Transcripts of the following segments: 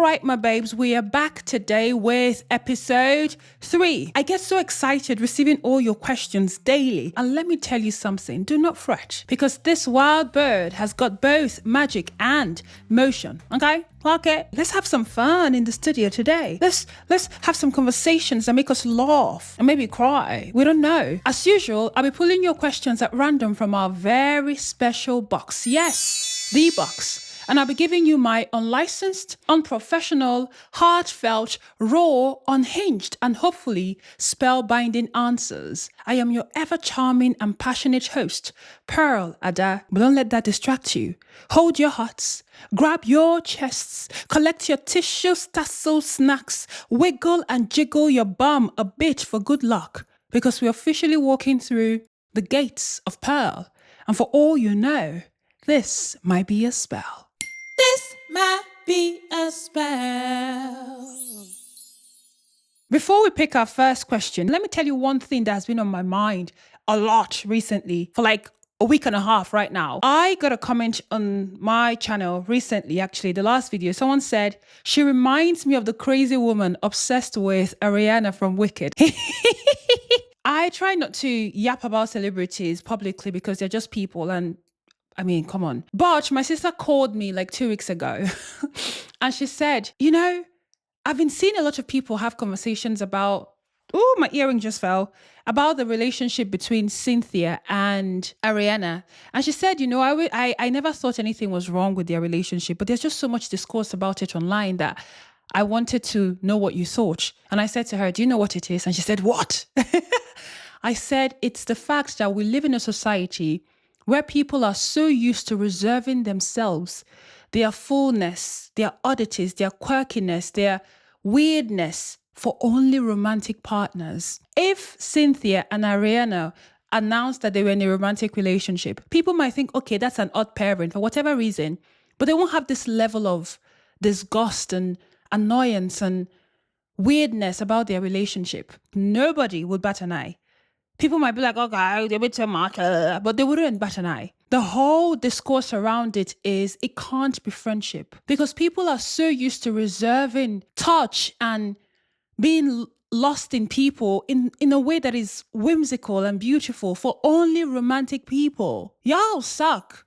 right, my babes, we are back today with episode 3. I get so excited receiving all your questions daily. And let me tell you something, do not fret, because this wild bird has got both magic and motion. Okay, let's have some fun in the studio today. Let's have some conversations that make us laugh and maybe cry. We don't know. As usual, I'll be pulling your questions at random from our very special box. Yes, the box. And I'll be giving you my unlicensed, unprofessional, heartfelt, raw, unhinged, and hopefully spellbinding answers. I am your ever charming and passionate host, Pearl Ada. But don't let that distract you. Hold your hearts, grab your chests, collect your tissues, tassels, snacks, wiggle and jiggle your bum a bit for good luck, because we're officially walking through the gates of Pearl. And for all you know, this might be a spell. This might be a spell. Before we pick our first question, let me tell you one thing that has been on my mind a lot recently, for like a week and a half right now. I got a comment on my channel recently, actually, the last video. Someone said, she reminds me of the crazy woman obsessed with Ariana from Wicked. I try not to yap about celebrities publicly because they're just people, and I mean, come on. But my sister called me like 2 weeks ago and she said, you know, I've been seeing a lot of people have conversations about, oh, my earring just fell, about the relationship between Cynthia and Ariana. And she said, you know, I never thought anything was wrong with their relationship, but there's just so much discourse about it online that I wanted to know what you thought. And I said to her, do you know what it is? And she said, what? I said, it's the fact that we live in a society where people are so used to reserving themselves, their fullness, their oddities, their quirkiness, their weirdness for only romantic partners. If Cynthia and Ariana announced that they were in a romantic relationship, people might think, okay, that's an odd pairing for whatever reason, but they won't have this level of disgust and annoyance and weirdness about their relationship. Nobody would bat an eye. People might be like, okay, they're a bit too much, but they wouldn't bat an eye. The whole discourse around it is it can't be friendship, because people are so used to reserving touch and being lost in people in a way that is whimsical and beautiful for only romantic people. Y'all suck.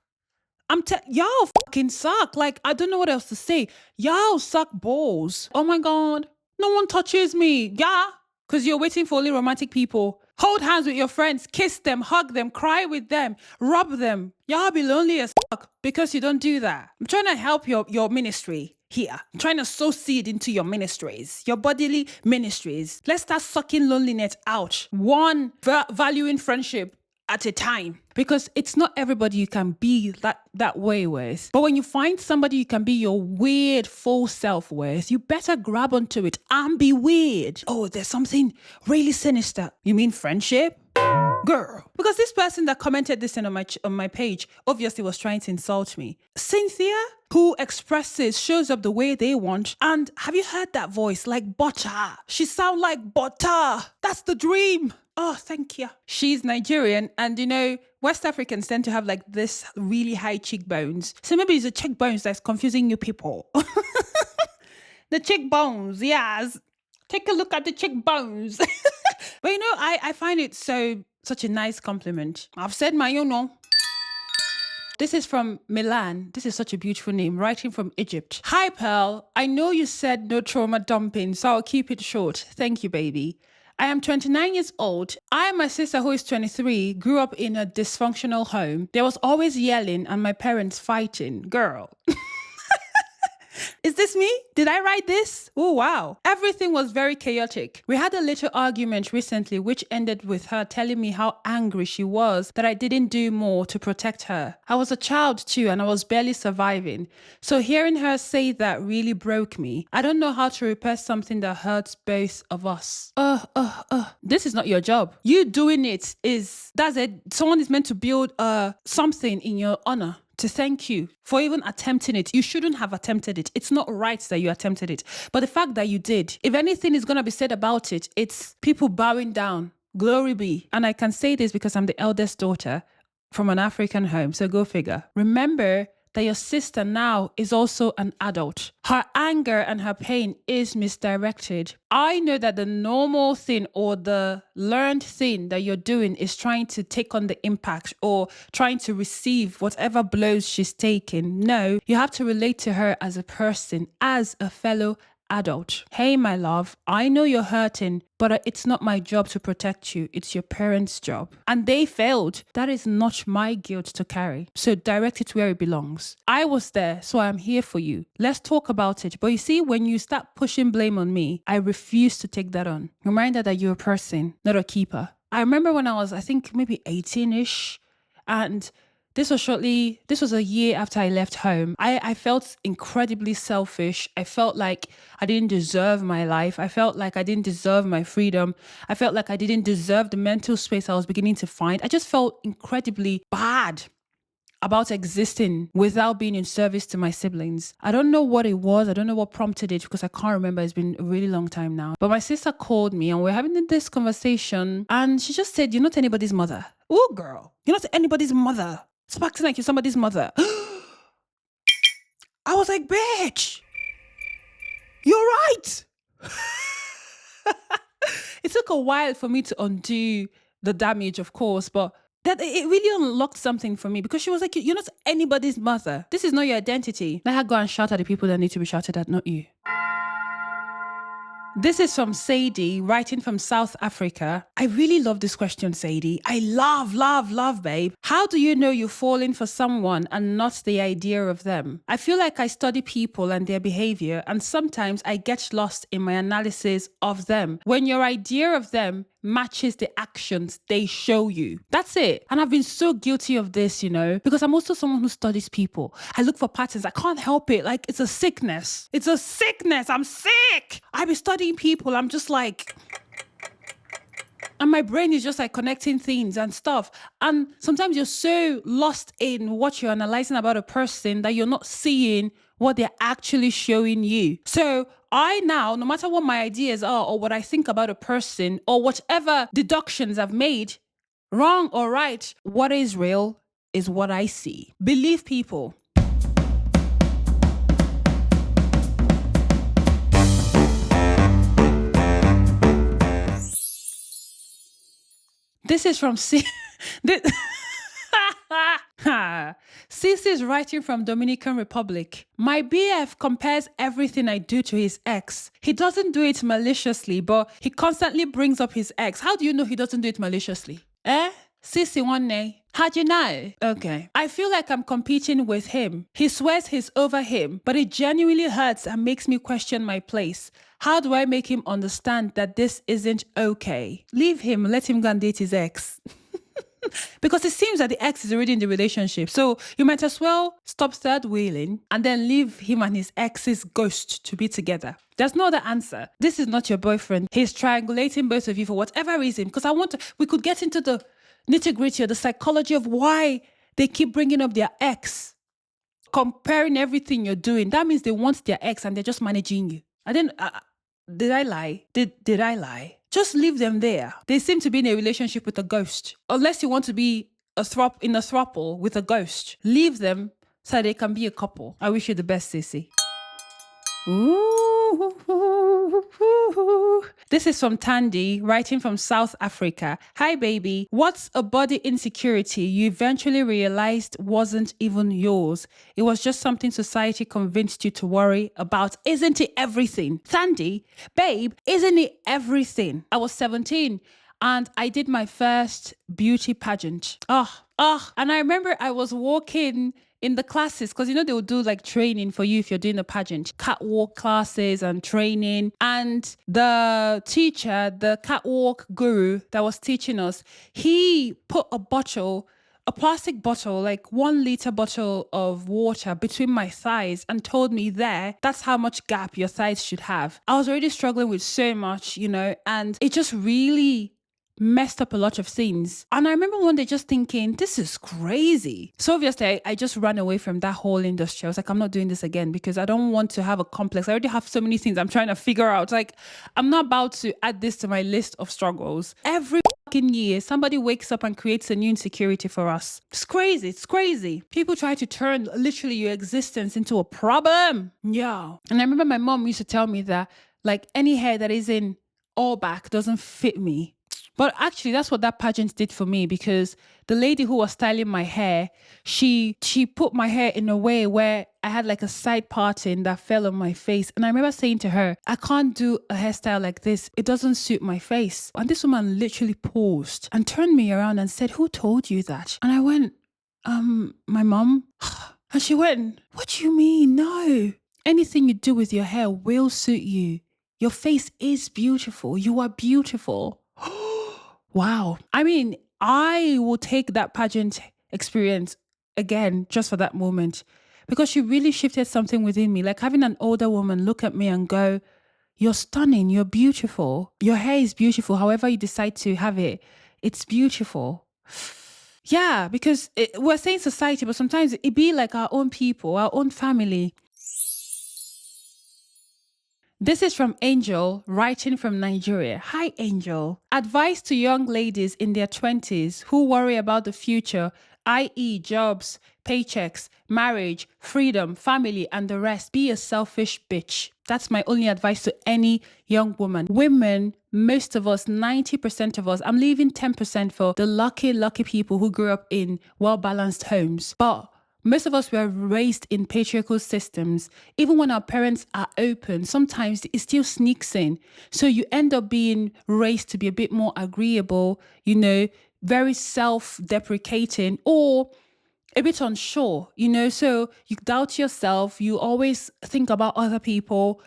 Y'all fucking suck. Like, I don't know what else to say. Y'all suck balls. Oh my God. No one touches me. Yeah. Because you're waiting for only romantic people. Hold hands with your friends, kiss them, hug them, cry with them, rub them. Y'all be lonely as fuck because you don't do that. I'm trying to help your ministry here. I'm trying to sow seed into your ministries, your bodily ministries. Let's start sucking loneliness out, one valuing friendship at a time, because it's not everybody you can be that way with. But when you find somebody you can be your weird full self with, you better grab onto it and be weird. Oh, there's something really sinister. You mean friendship? Girl, because this person that commented this on my page obviously was trying to insult me. Cynthia, who expresses, shows up the way they want. And have you heard that voice? Like butter. She sounds like butter. That's the dream. Oh, thank you. She's Nigerian, and you know, West Africans tend to have like this really high cheekbones. So maybe it's the cheekbones that's confusing you people. The cheekbones, yes. Take a look at the cheekbones. But you know, I find it such a nice compliment. I've said my own. This is from Milan. This is such a beautiful name, writing from Egypt. Hi, Pearl. I know you said no trauma dumping, so I'll keep it short. Thank you, baby. I am 29 years old. I and my sister, who is 23, grew up in a dysfunctional home. There was always yelling and my parents fighting. Girl. Is this me? Did I write this? Oh, wow. Everything was very chaotic. We had a little argument recently, which ended with her telling me how angry she was that I didn't do more to protect her. I was a child too, and I was barely surviving. So hearing her say that really broke me. I don't know how to repair something that hurts both of us. This is not your job. You doing it that's it. Someone is meant to build something in your honor, to thank you for even attempting it. You shouldn't have attempted it. It's not right that you attempted it. But the fact that you did, if anything is going to be said about it, it's people bowing down. Glory be. And I can say this because I'm the eldest daughter from an African home. So go figure. Remember that your sister now is also an adult. Her anger and her pain is misdirected. I know that the normal thing or the learned thing that you're doing is trying to take on the impact or trying to receive whatever blows she's taking. No, you have to relate to her as a person, as a fellow adult. Hey, my love, I know you're hurting, but it's not my job to protect you. It's your parents' job. And they failed. That is not my guilt to carry. So direct it where it belongs. I was there, so I'm here for you. Let's talk about it. But you see, when you start pushing blame on me, I refuse to take that on. Reminder that you're a person, not a keeper. I remember when I was, I think maybe 18-ish, and this was a year after I left home. I felt incredibly selfish. I felt like I didn't deserve my life. I felt like I didn't deserve my freedom. I felt like I didn't deserve the mental space I was beginning to find. I just felt incredibly bad about existing without being in service to my siblings. I don't know what it was. I don't know what prompted it because I can't remember. It's been a really long time now. But my sister called me and we're having this conversation and she just said, "You're not anybody's mother." Oh, girl, you're not anybody's mother. Stop acting like you're somebody's mother. I was like, bitch, you're right. It took a while for me to undo the damage, of course, but that it really unlocked something for me because she was like, "You're not anybody's mother. This is not your identity." Let her go and shout at the people that need to be shouted at, not you. This is from Sadie, writing from South Africa. I really love this question, Sadie. I love, babe. How do you know you're falling for someone and not the idea of them? I feel like I study people and their behavior, and sometimes I get lost in my analysis of them. When your idea of them matches the actions they show you. That's it. And I've been so guilty of this, because I'm also someone who studies people. I look for patterns. I can't help it. Like, it's a sickness. It's a sickness. I'm sick. I be studying people. I'm just like... And my brain is just like connecting things and stuff. And sometimes you're so lost in what you're analyzing about a person that you're not seeing what they're actually showing you. So I now, no matter what my ideas are or what I think about a person or whatever deductions I've made, wrong or right, what is real is what I see. Believe people. This is from Sis is writing from Dominican Republic. My BF compares everything I do to his ex. He doesn't do it maliciously, but he constantly brings up his ex. How do you know he doesn't do it maliciously? Sissy one day. How'd you know? Okay. I feel like I'm competing with him. He swears he's over him, but it genuinely hurts and makes me question my place. How do I make him understand that this isn't okay? Leave him, let him go and date his ex. Because it seems that the ex is already in the relationship. So you might as well stop third wheeling and then leave him and his ex's ghost to be together. There's no other answer. This is not your boyfriend. He's triangulating both of you for whatever reason. Because we could get into the nitty-gritty or the psychology of why they keep bringing up their ex, comparing everything you're doing. That means they want their ex and they're just managing you. Did I lie? Did I lie? Just leave them there. They seem to be in a relationship with a ghost. Unless you want to be in a throuple with a ghost. Leave them so they can be a couple. I wish you the best, Sissy. This is from Tandy, writing from South Africa. Hi, baby. What's a body insecurity you eventually realized wasn't even yours? It was just something society convinced you to worry about. Isn't it everything? Tandy, babe, isn't it everything? I was 17 and I did my first beauty pageant. And I remember I was walking in the classes, because they will do like training for you if you're doing a pageant, catwalk classes and training. And the teacher, the catwalk guru that was teaching us, he put a plastic bottle, like 1 liter bottle of water between my thighs and told me that's how much gap your thighs should have. I was already struggling with so much, and it just really messed up a lot of things. And I remember one day just thinking, this is crazy. So obviously I just ran away from that whole industry. I was like, I'm not doing this again because I don't want to have a complex. I already have so many things I'm trying to figure out. Like, I'm not about to add this to my list of struggles. Every years, somebody wakes up and creates a new insecurity for us. It's crazy. It's crazy. People try to turn literally your existence into a problem. Yeah. And I remember my mom used to tell me that like any hair that is in all back doesn't fit me. But actually, that's what that pageant did for me, because the lady who was styling my hair, she put my hair in a way where I had like a side parting that fell on my face. And I remember saying to her, I can't do a hairstyle like this. It doesn't suit my face. And this woman literally paused and turned me around and said, who told you that? And I went, my mom. And she went, what do you mean? No. Anything you do with your hair will suit you. Your face is beautiful. You are beautiful. Wow. I mean, I will take that pageant experience again just for that moment, because she really shifted something within me. Like having an older woman look at me and go, you're stunning. You're beautiful. Your hair is beautiful. However you decide to have it, it's beautiful. Yeah, because we're saying society, but sometimes it be like our own people, our own family. This is from Angel, writing from Nigeria. Hi, Angel. Advice to young ladies in their 20s who worry about the future, i.e. jobs, paychecks, marriage, freedom, family, and the rest. Be a selfish bitch. That's my only advice to any young woman. Women, most of us, 90% of us, I'm leaving 10% for the lucky people who grew up in well-balanced homes. But most of us were raised in patriarchal systems. Even when our parents are open, sometimes it still sneaks in. So you end up being raised to be a bit more agreeable, very self-deprecating, or a bit unsure, so you doubt yourself. You always think about other people.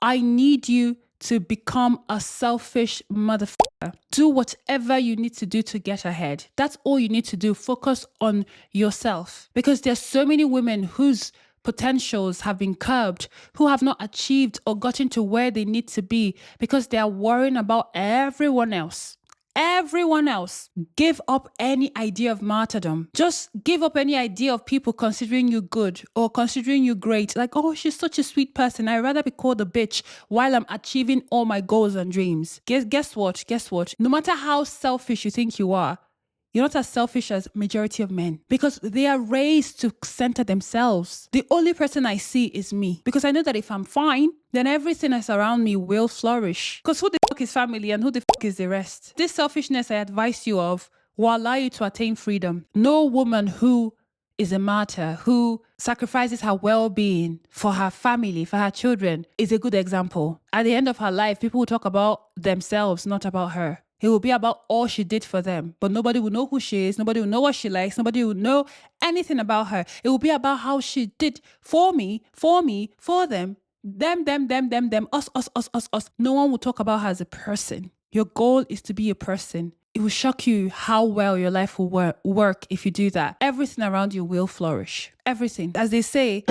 I need you to become a selfish motherfucker. Do whatever you need to do to get ahead. That's all you need to do. Focus on yourself, because there's so many women whose potentials have been curbed, who have not achieved or gotten to where they need to be because they are worrying about everyone else. Everyone else. Give up any idea of martyrdom. Just give up any idea of people considering you good or considering you great. Like, oh, she's such a sweet person. I'd rather be called a bitch while I'm achieving all my goals and dreams. Guess what? No matter how selfish you think you are, you're not as selfish as majority of men, because they are raised to center themselves. The only person I see is me, because I know that if I'm fine, then everything that's around me will flourish. Because who the fuck is family and who the fuck is the rest? This selfishness I advise you of will allow you to attain freedom. No woman who is a martyr, who sacrifices her well-being for her family, for her children, is a good example. At the end of her life, people will talk about themselves, not about her. It will be about all she did for them, but nobody will know who she is. Nobody will know what she likes. Nobody will know anything about her. It will be about how she did for me, for them, them, us. No one will talk about her as a person. Your goal is to be a person. It will shock you how well your life will work if you do that. Everything around you will flourish. Everything. As they say,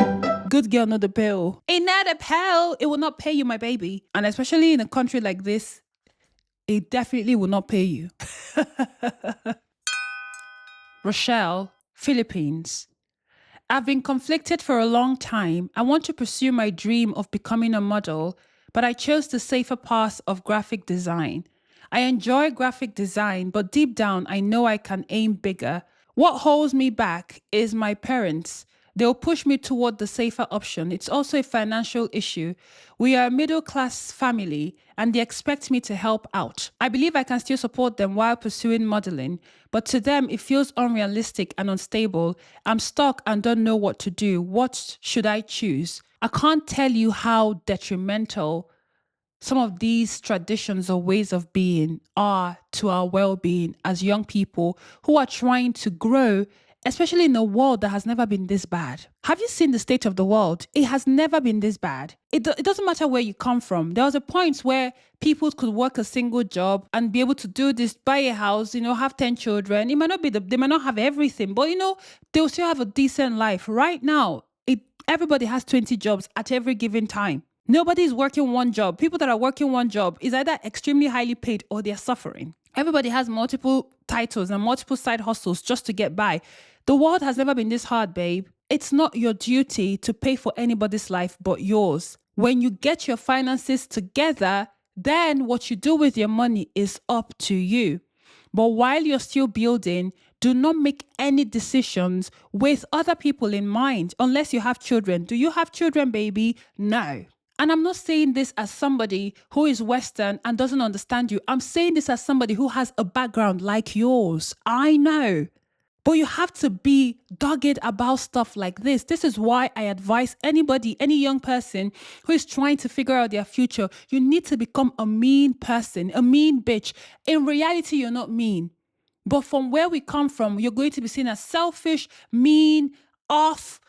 good girl, not the pill. Ain't not a pill. It will not pay you, my baby. And especially in a country like this, it definitely will not pay you. Rochelle, Philippines. I've been conflicted for a long time. I want to pursue my dream of becoming a model, but I chose the safer path of graphic design. I enjoy graphic design, but deep down, I know I can aim bigger. What holds me back is my parents. They'll push me toward the safer option. It's also a financial issue. We are a middle-class family, and they expect me to help out. I believe I can still support them while pursuing modeling, but to them, it feels unrealistic and unstable. I'm stuck and don't know what to do. What should I choose? I can't tell you how detrimental some of these traditions or ways of being are to our well-being as young people who are trying to grow, especially in a world that has never been this bad. Have you seen the state of the world? It has never been this bad. It doesn't matter where you come from. There was a point where people could work a single job and be able to do this, buy a house, have 10 children. It might not be they might not have everything, but they'll still have a decent life. Right now, everybody has 20 jobs at every given time. Nobody's working one job. People that are working one job is either extremely highly paid or they're suffering. Everybody has multiple titles and multiple side hustles just to get by. The world has never been this hard, babe. It's not your duty to pay for anybody's life but yours. When you get your finances together, then what you do with your money is up to you. But while you're still building, do not make any decisions with other people in mind unless you have children. Do you have children, baby? No. And I'm not saying this as somebody who is Western and doesn't understand you. I'm saying this as somebody who has a background like yours. I know. But you have to be dogged about stuff like this. This is why I advise anybody, any young person who is trying to figure out their future, you need to become a mean person, a mean bitch. In reality, you're not mean. But from where we come from, you're going to be seen as selfish, mean, off.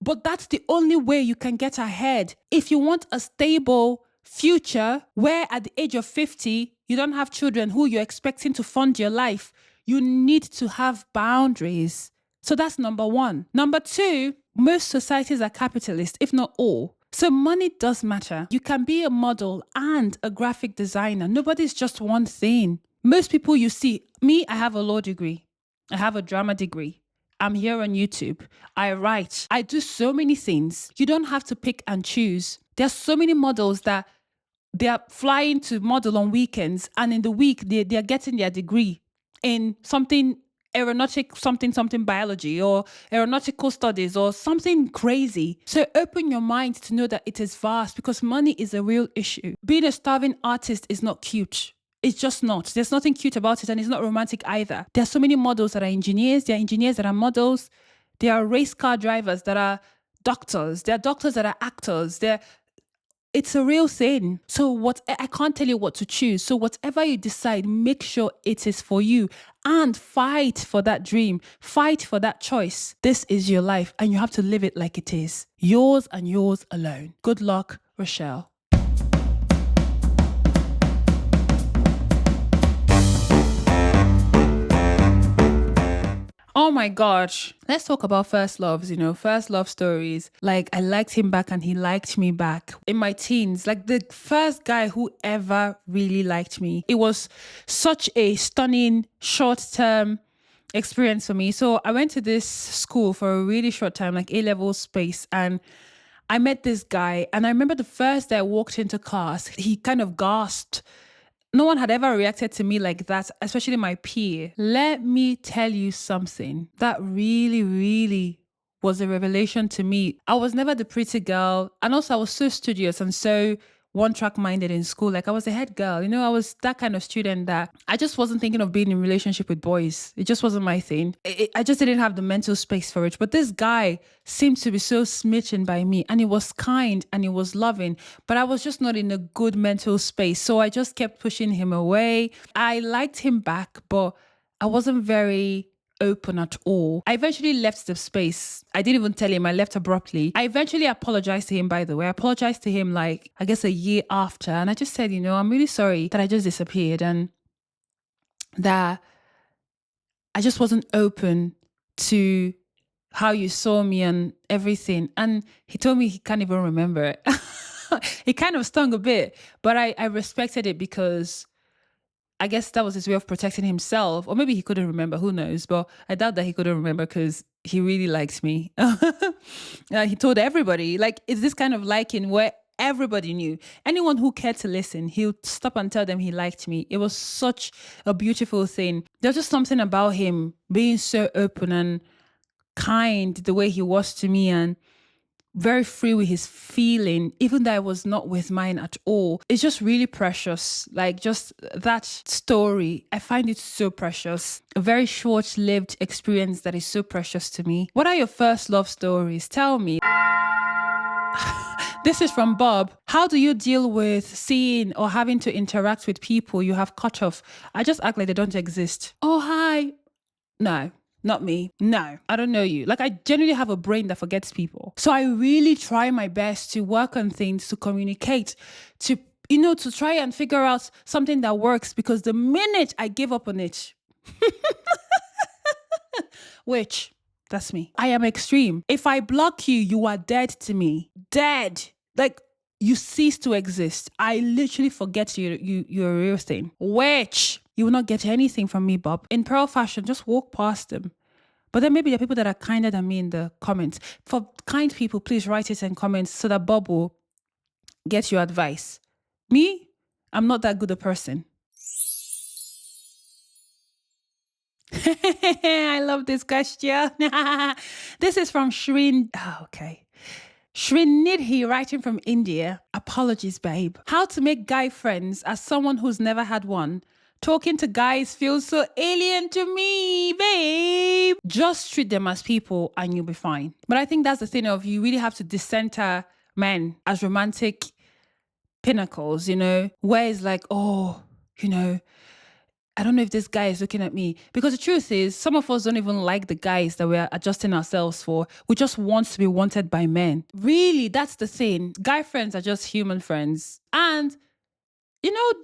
But that's the only way you can get ahead. If you want a stable future where at the age of 50, you don't have children who you're expecting to fund your life, you need to have boundaries. So that's number one. Number two, most societies are capitalist, if not all. So money does matter. You can be a model and a graphic designer. Nobody's just one thing. Most people you see, me, I have a law degree. I have a drama degree. I'm here on YouTube. I write. I do so many things. You don't have to pick and choose. There's so many models that they are flying to model on weekends, and in the week they're getting their degree in something aeronautic, something biology or aeronautical studies or something crazy. So open your mind to know that it is vast, because money is a real issue. Being a starving artist is not cute. It's just not. There's nothing cute about it, and it's not romantic either. There are so many models that are engineers. There are engineers that are models. There are race car drivers that are doctors. There are doctors that are actors. It's a real thing. So I can't tell you what to choose. So whatever you decide, make sure it is for you and fight for that dream. Fight for that choice. This is your life and you have to live it like it is. Yours and yours alone. Good luck, Rochelle. Oh my gosh. Let's talk about first loves, first love stories. Like, I liked him back and he liked me back in my teens. Like, the first guy who ever really liked me. It was such a stunning short-term experience for me. So I went to this school for a really short time, like A-level space, and I met this guy. And I remember the first day I walked into class, he kind of gasped. No one had ever reacted to me like that, especially my peer. Let me tell you something that really, really was a revelation to me. I was never the pretty girl. And also I was so studious and so one-track minded in school. Like, I was a head girl. I was that kind of student that I just wasn't thinking of being in a relationship with boys. It just wasn't my thing. I just didn't have the mental space for it. But this guy seemed to be so smitten by me, and he was kind and he was loving, but I was just not in a good mental space. So I just kept pushing him away. I liked him back, but I wasn't very open at all. I eventually left the space. I didn't even tell him. I left abruptly. I eventually apologized to him, by the way. I apologized to him like, I guess, a year after. And I just said, I'm really sorry that I just disappeared and that I just wasn't open to how you saw me and everything. And he told me he can't even remember it. It kind of stung a bit, but I respected it because I guess that was his way of protecting himself. Or maybe he couldn't remember, who knows? But I doubt that he couldn't remember because he really liked me. He told everybody, like, it's this kind of liking where everybody knew. Anyone who cared to listen, he would stop and tell them he liked me. It was such a beautiful thing. There's just something about him being so open and kind, the way he was to me, and very free with his feeling, even though I was not with mine at all. It's just really precious. Like, just that story, I find it so precious. A very short-lived experience that is so precious to me. What are your first love stories? Tell me. This is from Bob. How do you deal with seeing or having to interact with people you have cut off? I just act like they don't exist. Oh, hi. No. Not me. No, I don't know you. Like, I genuinely have a brain that forgets people. So I really try my best to work on things, to communicate, to try and figure out something that works, because the minute I give up on it, which, that's me. I am extreme. If I block you, you are dead to me. Dead. Like, you cease to exist. I literally forget you're a real thing. Which, you will not get anything from me, Bob. In Pearl fashion, just walk past them. But then maybe there are people that are kinder than me in the comments. For kind people, please write it in comments so that Bob will get your advice. Me, I'm not that good a person. I love this question. This is from Shrin. Oh, okay. Srinidhi writing from India. Apologies, babe. How to make guy friends as someone who's never had one. Talking to guys feels so alien to me, babe. Just treat them as people and you'll be fine. But I think that's the thing of you really have to decenter men as romantic pinnacles, where it's like, oh, I don't know if this guy is looking at me. Because the truth is, some of us don't even like the guys that we're adjusting ourselves for. We just want to be wanted by men. Really, that's the thing. Guy friends are just human friends. And,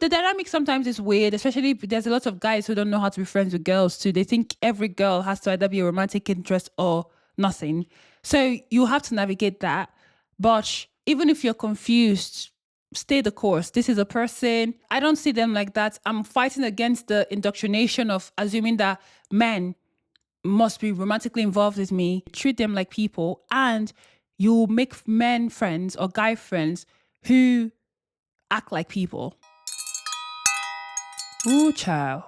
the dynamic sometimes is weird, especially if there's a lot of guys who don't know how to be friends with girls too. They think every girl has to either be a romantic interest or nothing. So you have to navigate that. But even if you're confused, stay the course. This is a person. I don't see them like that. I'm fighting against the indoctrination of assuming that men must be romantically involved with me. Treat them like people, and you make men friends or guy friends who act like people. Ooh, child.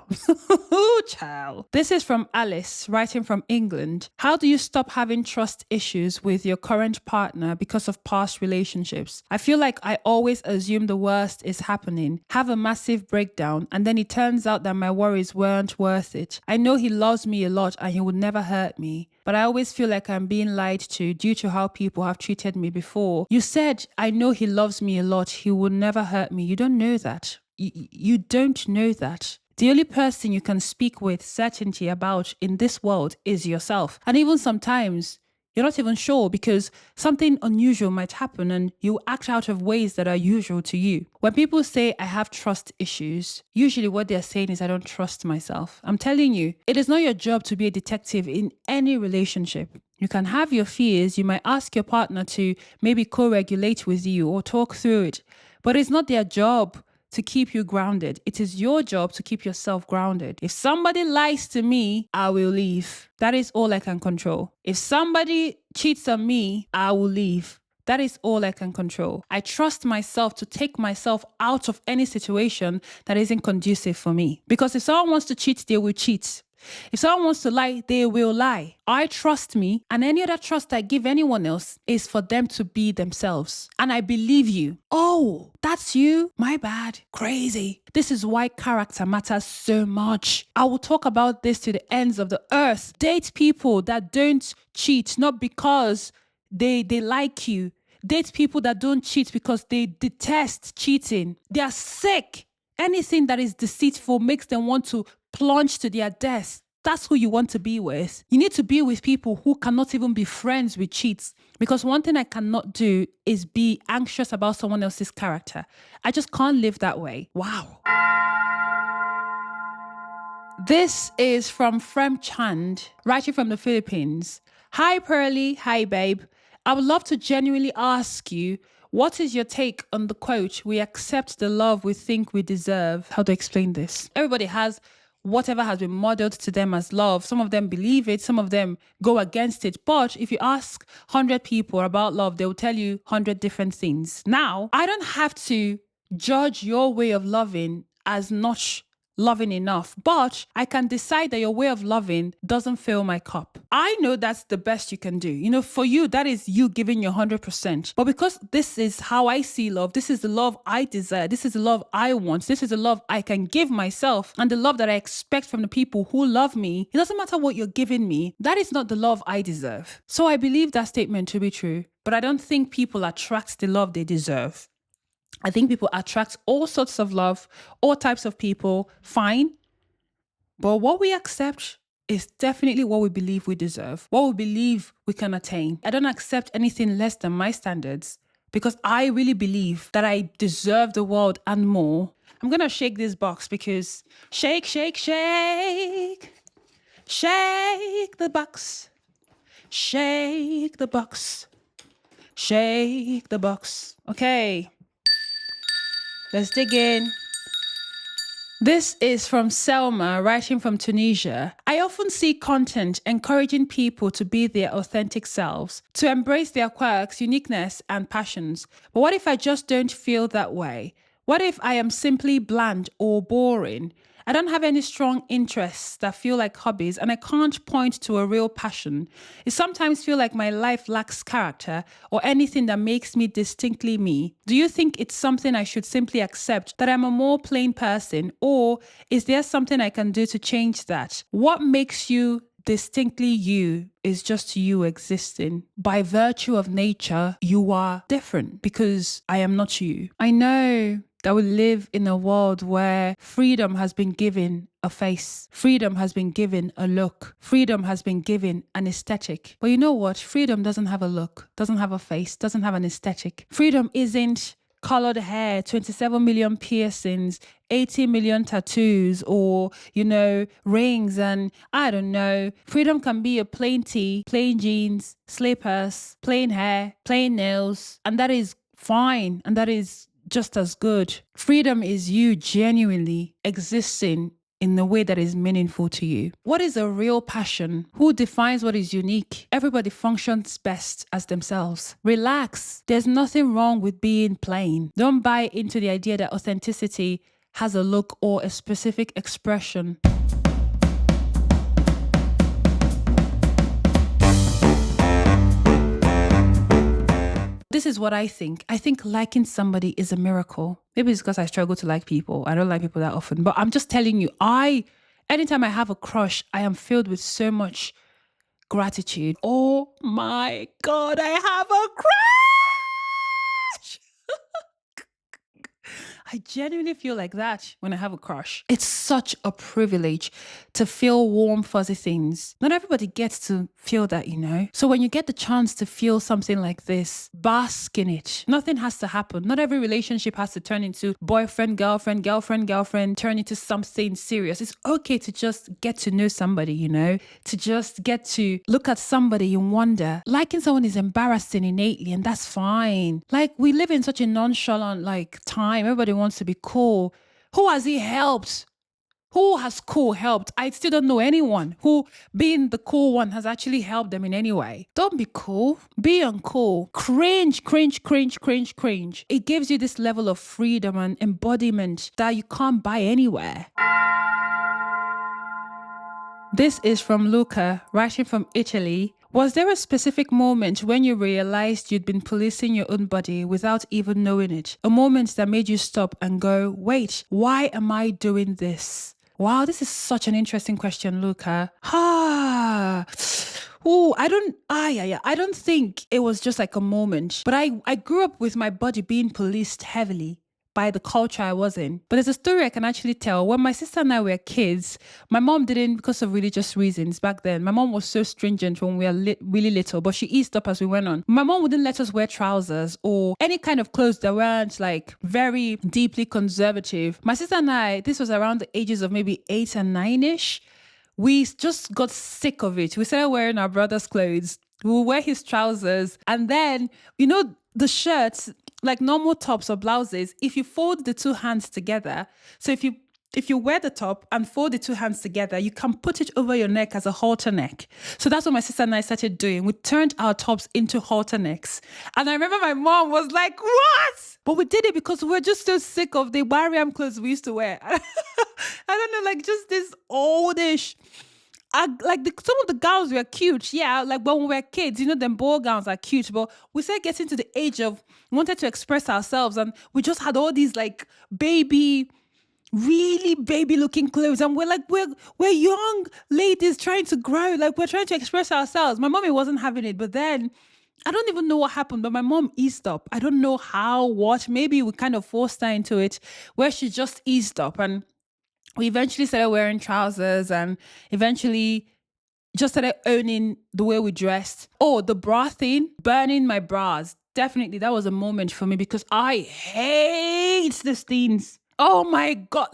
Ooh, child. This is from Alice, writing from England. How do you stop having trust issues with your current partner because of past relationships? I feel like I always assume the worst is happening, have a massive breakdown, and then it turns out that my worries weren't worth it. I know he loves me a lot and he would never hurt me, but I always feel like I'm being lied to due to how people have treated me before. You said, I know he loves me a lot, he would never hurt me. You don't know that. You don't know that. The only person you can speak with certainty about in this world is yourself. And even sometimes you're not even sure because something unusual might happen and you act out of ways that are usual to you. When people say I have trust issues, usually what they're saying is I don't trust myself. I'm telling you, it is not your job to be a detective in any relationship. You can have your fears. You might ask your partner to maybe co-regulate with you or talk through it, but it's not their job to keep you grounded. It is your job to keep yourself grounded. If somebody lies to me, I will leave. That is all I can control. If somebody cheats on me, I will leave. That is all I can control. I trust myself to take myself out of any situation that isn't conducive for me. Because if someone wants to cheat, they will cheat. If someone wants to lie, they will lie. I trust me, and any other trust I give anyone else is for them to be themselves. And I believe you. Oh, that's you? My bad. Crazy. This is why character matters so much. I will talk about this to the ends of the earth. Date people that don't cheat, not because they like you. Date people that don't cheat because they detest cheating. They are sick. Anything that is deceitful makes them want to plunge to their death. That's who you want to be with. You need to be with people who cannot even be friends with cheats. Because one thing I cannot do is be anxious about someone else's character. I just can't live that way. Wow. This is from Frem Chand, writing from the Philippines. Hi, Pearlie. Hi, babe. I would love to genuinely ask you, what is your take on the quote, we accept the love we think we deserve? How to explain this? Everybody has whatever has been modeled to them as love. Some of them believe it, some of them go against it. But if you ask 100 people about love, they will tell you 100 different things. Now, I don't have to judge your way of loving as not loving enough, but I can decide that your way of loving doesn't fill my cup. I know that's the best you can do. For you, that is you giving your 100%. But because this is how I see love, this is the love I desire, this is the love I want, this is the love I can give myself, and the love that I expect from the people who love me, it doesn't matter what you're giving me, that is not the love I deserve. So I believe that statement to be true, but I don't think people attract the love they deserve. I think people attract all sorts of love, all types of people, fine. But what we accept is definitely what we believe we deserve, what we believe we can attain. I don't accept anything less than my standards because I really believe that I deserve the world and more. I'm going to shake this box because shake, shake, shake. Shake the box. Shake the box. Shake the box. Okay. Let's dig in. This is from Selma, writing from Tunisia. I often see content encouraging people to be their authentic selves, to embrace their quirks, uniqueness, and passions. But what if I just don't feel that way? What if I am simply bland or boring? I don't have any strong interests that feel like hobbies, and I can't point to a real passion. It sometimes feels like my life lacks character or anything that makes me distinctly me. Do you think it's something I should simply accept, that I'm a more plain person, or is there something I can do to change that? What makes you distinctly you is just you existing. By virtue of nature, you are different because I am not you. I know that we live in a world where freedom has been given a face. Freedom has been given a look. Freedom has been given an aesthetic. But you know what? Freedom doesn't have a look, doesn't have a face, doesn't have an aesthetic. Freedom isn't colored hair, 27 million piercings, 80 million tattoos, or, rings, and I don't know. Freedom can be a plain tee, plain jeans, slippers, plain hair, plain nails, and that is fine, and that is just as good. Freedom is you genuinely existing in a way that is meaningful to you. What is a real passion? Who defines what is unique? Everybody functions best as themselves. Relax. There's nothing wrong with being plain. Don't buy into the idea that authenticity has a look or a specific expression. This is what I think. I think liking somebody is a miracle. Maybe it's because I struggle to like people. I don't like people that often. But I'm just telling you, anytime I have a crush, I am filled with so much gratitude. Oh my God, I have a crush! I genuinely feel like that when I have a crush. It's such a privilege to feel warm, fuzzy things. Not everybody gets to feel that, So when you get the chance to feel something like this, bask in it. Nothing has to happen. Not every relationship has to turn into boyfriend, girlfriend, turn into something serious. It's okay to just get to know somebody, to just get to look at somebody and wonder. Liking someone is embarrassing innately, and that's fine. Like, we live in such a nonchalant, time. Everybody wants to be cool. Who has he helped? Who has cool helped? I still don't know anyone who, being the cool one, has actually helped them in any way. Don't be cool. Be uncool. Cringe, cringe, cringe, cringe, cringe. It gives you this level of freedom and embodiment that you can't buy anywhere. This is from Luca, writing from Italy. Was there a specific moment when you realized you'd been policing your own body without even knowing it? A moment that made you stop and go, wait, why am I doing this? Wow, this is such an interesting question, Luca. I don't think it was just like a moment, but I grew up with my body being policed heavily by the culture I was in. But there's a story I can actually tell. When my sister and I were kids, my mom didn't, because of religious reasons back then, my mom was so stringent when we were really little, but she eased up as we went on. My mom wouldn't let us wear trousers or any kind of clothes that weren't very deeply conservative. My sister and I, this was around the ages of maybe 8 and 9-ish. We just got sick of it. We started wearing our brother's clothes. We would wear his trousers. And then, the shirts, like normal tops or blouses, if you fold the two hands together, so if you wear the top and fold the two hands together, you can put it over your neck as a halter neck. So that's what my sister and I started doing. We turned our tops into halter necks. And I remember my mom was like, what? But we did it because we were just so sick of the Mariam clothes we used to wear. I don't know, just this oldish. Some of the gowns were cute, yeah. Like when we were kids, them ball gowns are cute. But we started getting to the age of wanted to express ourselves, and we just had all these really baby looking clothes, and we're young ladies trying to grow. We're trying to express ourselves. My mommy wasn't having it, but then I don't even know what happened, but my mom eased up. I don't know how, what. Maybe we kind of forced her into it, where she just eased up, and we eventually started wearing trousers and eventually just started owning the way we dressed. Oh, the bra thing, burning my bras. Definitely, that was a moment for me because I hate these things. Oh my God.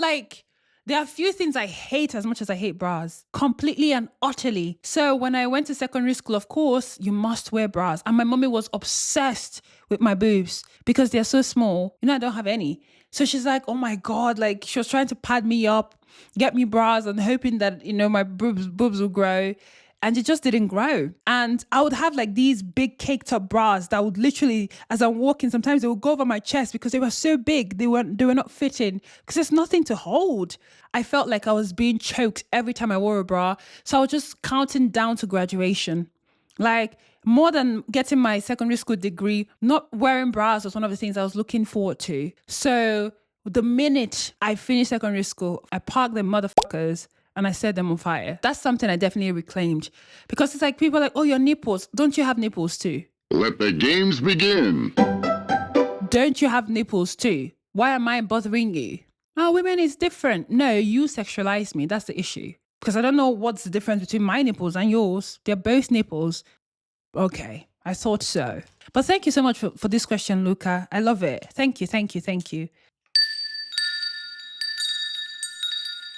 There are a few things I hate as much as I hate bras. Completely and utterly. So when I went to secondary school, of course, you must wear bras. And my mommy was obsessed with my boobs because they're so small. I don't have any. So she's like, oh my God, she was trying to pad me up, get me bras and hoping that, my boobs will grow. and it just didn't grow. And I would have like these big caked up bras that would literally, as I'm walking, sometimes they would go over my chest because they were so big. They were not fitting because there's nothing to hold. I felt like I was being choked every time I wore a bra. So I was just counting down to graduation. Like, more than getting my secondary school degree, not wearing bras was one of the things I was looking forward to. So the minute I finished secondary school, I parked the motherfuckers and I set them on fire. That's something I definitely reclaimed. Because it's like, people are like, oh, your nipples. Don't you have nipples too? Let the games begin. Don't you have nipples too? Why am I bothering you? Oh, women is different. No, you sexualize me. That's the issue. Because I don't know what's the difference between my nipples and yours. They're both nipples. Okay, I thought so. But thank you so much for this question, Luca. I love it. Thank you.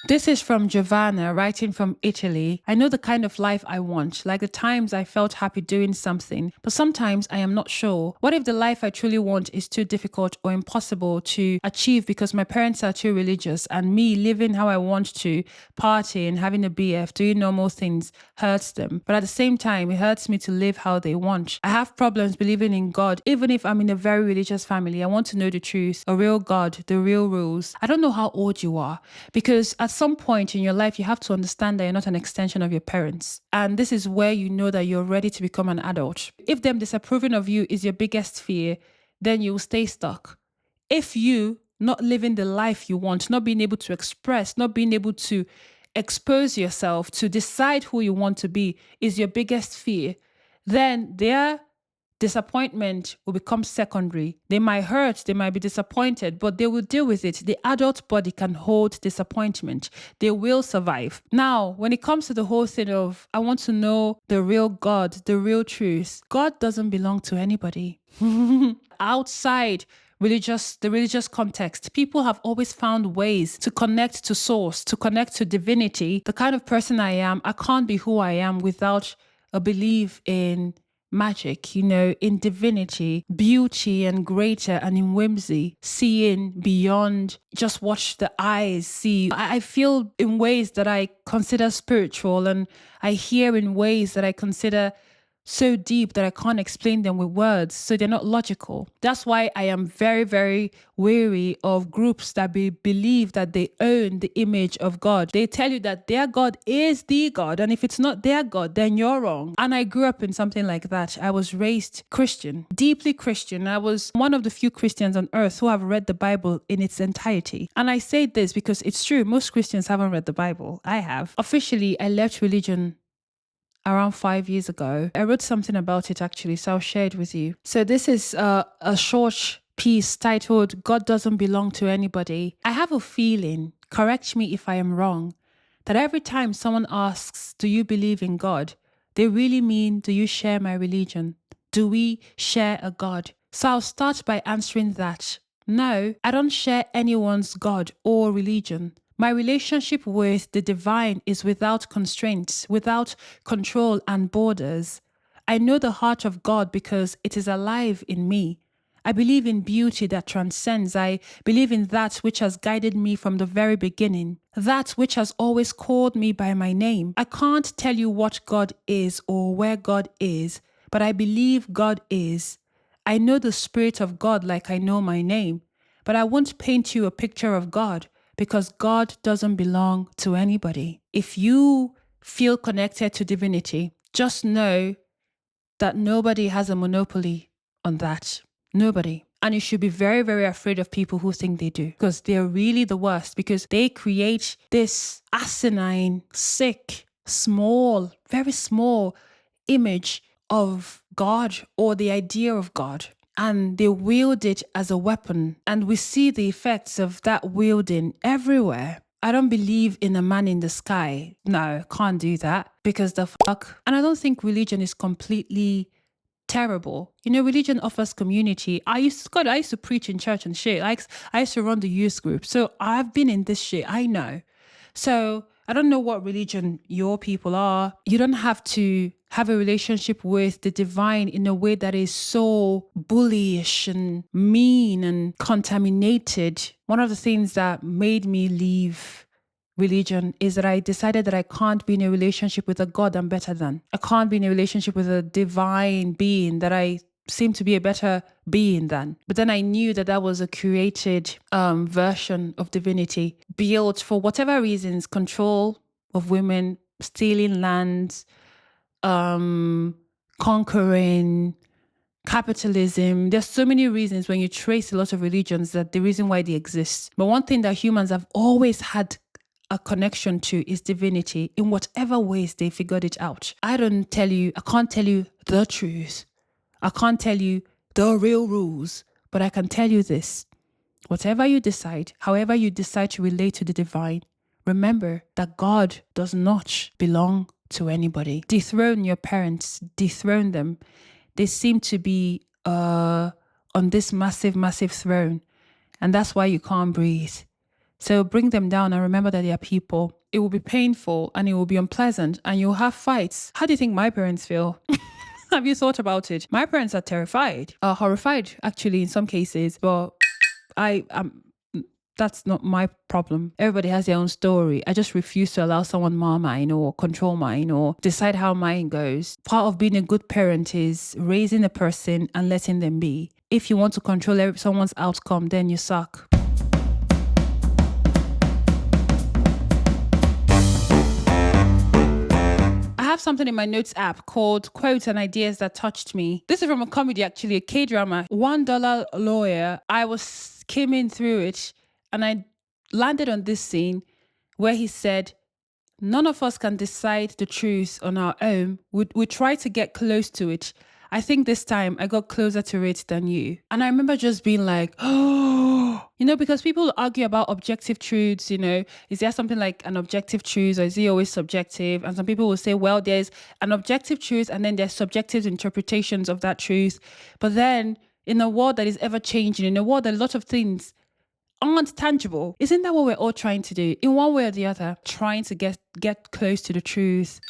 This is from Giovanna, writing from Italy. I know the kind of life I want, like the times I felt happy doing something, but sometimes I am not sure. What if the life I truly want is too difficult or impossible to achieve because my parents are too religious and me living how I want to, partying, having a BF, doing normal things hurts them. But at the same time, it hurts me to live how they want. I have problems believing in God, even if I'm in a very religious family. I want to know the truth, a real God, the real rules. I don't know how old you are, because at some point in your life, you have to understand that you're not an extension of your parents. And this is where you know that you're ready to become an adult. If them disapproving of you is your biggest fear, then you will stay stuck. If you not living the life you want, not being able to express, not being able to expose yourself, to decide who you want to be is your biggest fear, then their disappointment will become secondary. They might hurt, they might be disappointed, but they will deal with it. The adult body can hold disappointment. They will survive. Now, when it comes to the whole thing of, I want to know the real God, the real truth, God doesn't belong to anybody. Outside the religious context, people have always found ways to connect to source, to connect to divinity. The kind of person I am, I can't be who I am without a belief in magic, in divinity, beauty and greater, and in whimsy, seeing beyond just what the eyes see. I feel in ways that I consider spiritual, and I hear in ways that I consider so deep that I can't explain them with words, so they're not logical. That's why I am very, very wary of groups that believe that they own the image of God. They tell you that their God is the God, and if it's not their God, then you're wrong. And I grew up in something like that. I was raised Christian, deeply Christian. I was one of the few Christians on earth who have read the Bible in its entirety. And I say this because it's true. Most Christians haven't read the Bible. I have. Officially, I left religion around 5 years ago. I wrote something about it actually, so I'll share it with you. So this is a short piece titled, God Doesn't Belong to Anybody. I have a feeling, correct me if I am wrong, that every time someone asks, do you believe in God? They really mean, do you share my religion? Do we share a God? So I'll start by answering that. No, I don't share anyone's God or religion. My relationship with the divine is without constraints, without control and borders. I know the heart of God because it is alive in me. I believe in beauty that transcends. I believe in that which has guided me from the very beginning, that which has always called me by my name. I can't tell you what God is or where God is, but I believe God is. I know the Spirit of God like I know my name, but I won't paint you a picture of God, because God doesn't belong to anybody. If you feel connected to divinity, just know that nobody has a monopoly on that. Nobody. And you should be very, very afraid of people who think they do, because they're really the worst, because they create this asinine, sick, small, very small image of God or the idea of God. And they wield it as a weapon. And we see the effects of that wielding everywhere. I don't believe in a man in the sky. No, can't do that, because the fuck. And I don't think religion is completely terrible. Religion offers community. I used to preach in church and shit. I used to run the youth group. So I've been in this shit. I know. So I don't know what religion your people are. You don't have to have a relationship with the divine in a way that is so bullish and mean and contaminated. One of the things that made me leave religion is that I decided that I can't be in a relationship with a God I'm better than. I can't be in a relationship with a divine being that I seem to be a better being than. But then I knew that that was a created version of divinity built for whatever reasons, control of women, stealing lands, conquering, capitalism. There's so many reasons when you trace a lot of religions that the reason why they exist. But one thing that humans have always had a connection to is divinity in whatever ways they figured it out. I can't tell you the truth. I can't tell you the real rules, but I can tell you this. Whatever you decide, however you decide to relate to the divine, remember that God does not belong to anybody. Dethrone your parents, dethrone them. They seem to be on this massive, massive throne, and that's why you can't breathe. So bring them down and remember that they are people. It will be painful and it will be unpleasant and you'll have fights. How do you think my parents feel? Have you thought about it? My parents are terrified, horrified actually in some cases, but that's not my problem. Everybody has their own story. I just refuse to allow someone mar mine or control mine or decide how mine goes. Part of being a good parent is raising a person and letting them be. If you want to control someone's outcome, then you suck. I have something in my notes app called Quotes and Ideas That Touched Me. This is from a comedy, actually, a K-drama, $1 Lawyer. I was skimming through it and I landed on this scene where he said, none of us can decide the truth on our own. We try to get close to it. I think this time I got closer to it than you. And I remember just being like, oh, because people argue about objective truths, is there something like an objective truth or is it always subjective? And some people will say, well, there's an objective truth and then there's subjective interpretations of that truth. But then in a world that is ever changing, in a world that a lot of things aren't tangible, isn't that what we're all trying to do? In one way or the other, trying to get close to the truth.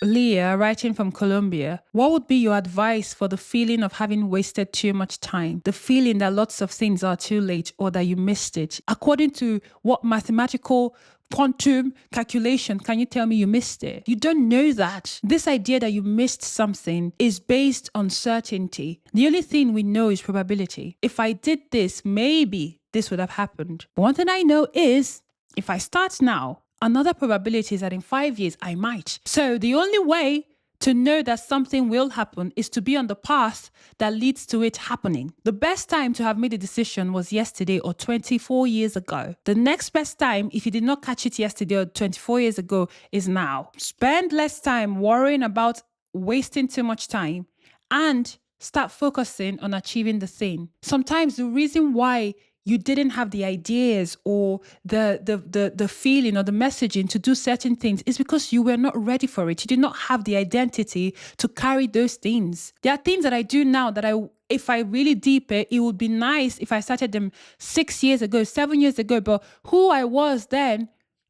Leah, writing from Colombia, what would be your advice for the feeling of having wasted too much time? The feeling that lots of things are too late or that you missed it? According to what mathematical quantum calculation can you tell me you missed it? You don't know that. This idea that you missed something is based on certainty. The only thing we know is probability. If I did this, maybe this would have happened. But one thing I know is if I start now, another probability is that in 5 years, I might. So the only way to know that something will happen is to be on the path that leads to it happening. The best time to have made a decision was yesterday or 24 years ago. The next best time, if you did not catch it yesterday or 24 years ago, is now. Spend less time worrying about wasting too much time and start focusing on achieving the thing. Sometimes the reason why you didn't have the ideas or the feeling or the messaging to do certain things is because you were not ready for it. You did not have the identity to carry those things. There are things that I do now that if I really deep it would be nice if I started them 6 years ago, 7 years ago, but who I was then,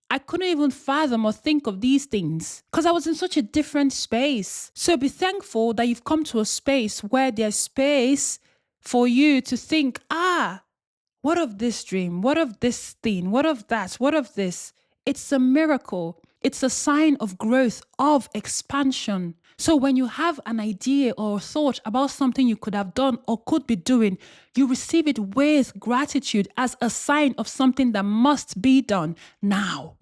I couldn't even fathom or think of these things because I was in such a different space. So be thankful that you've come to a space where there's space for you to think, what of this dream? What of this thing? What of that? What of this? It's a miracle. It's a sign of growth, of expansion. So when you have an idea or a thought about something you could have done or could be doing, you receive it with gratitude as a sign of something that must be done now.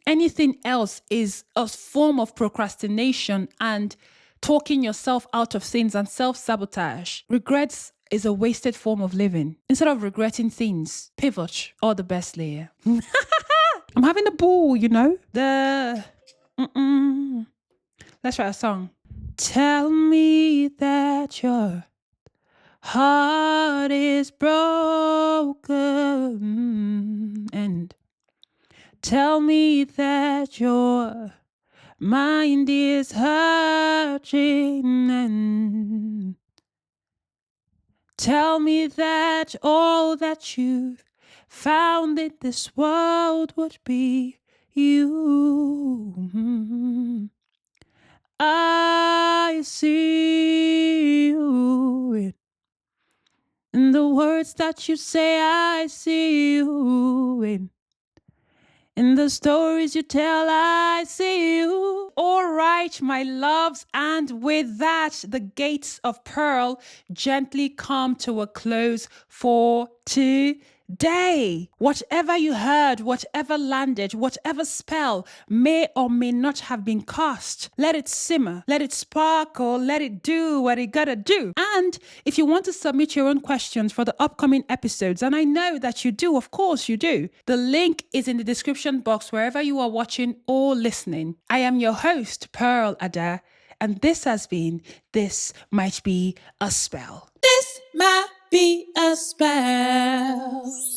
Anything else is a form of procrastination and talking yourself out of things and self-sabotage. Regrets is a wasted form of living. Instead of regretting things, pivot. All the best, Leah. I'm having a ball, Let's write a song. Tell me that your heart is broken and tell me that your mind is hurting and tell me that all that you've found in this world would be you. I see you in the words that you say. I see you In the stories you tell, I see you. All right, my loves. And with that, the gates of Pearl gently come to a close for today. Whatever you heard, whatever landed, whatever spell may or may not have been cast, let it simmer, let it sparkle, let it do what it gotta do. And if you want to submit your own questions for the upcoming episodes, and I know that you do, of course you do, the link is in the description box wherever you are watching or listening. I am your host, Pearl Ada, and this has been This Might Be a Spell. This might be a spell.